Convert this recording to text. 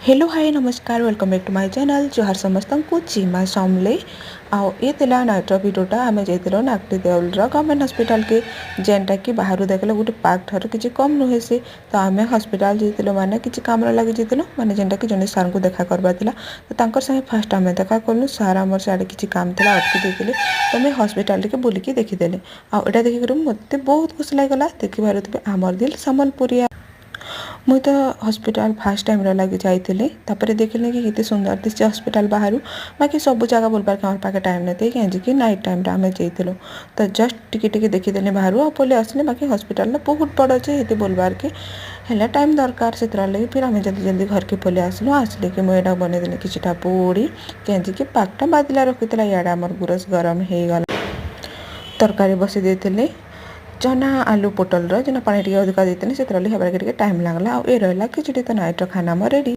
Hello hi नमस्कार welcome back to my channel जोहार समस्त को चीमा समले आउ ये तिला नाइटर भिडियोटा आम जाइल नागटी देउल गवर्नमेंट हॉस्पिटल के जेनटा कि बाहर देखल गोटे पार्क ठार किसी कम नुहे से तो आम हॉस्पिटल जाइल माने किसी काम लगी जाइल माने जेनटा कि जने सार को देखा करवा तो संगे फास्ट आम देखा कलु सार आमर सियाड़े किसी काम था अटकी देते तो मैं हॉस्पिटल टे बुलिकी देखीदे आटा देखिक मत बहुत खुशी लगला देखिबार आमर दिल सम्बलपुरिया मुई तो हॉस्पिटल फास्ट टाइम लगे जाइली देखिले कि केते सुंदर दिशे हॉस्पिटल बाहर बाकी सब जगह बुलबार के पाखे टाइम नहीं कहीं कि नाइट टाइम आम जाइलु तो जस्ट टिके देखीदे बाहर आ पलि आसने बाकी हॉस्पिटल बहुत बड़ अच्छे ये बुलबार के है टाइम दरकार से लगे फिर आम जल्दी जल्दी घर के पलि आसलु आसले कि मुझे बनईदेली किटा पूड़ी कहीं कि पाकटा बादिला रखी इे आमर गुरस गरम हो गला तरकारी बसई देती चना आलू पोटल जेना पानी अधिका देते से हेबार टाइम लगला आ रहा खिचड़ी तो नाइट खाना रेडी।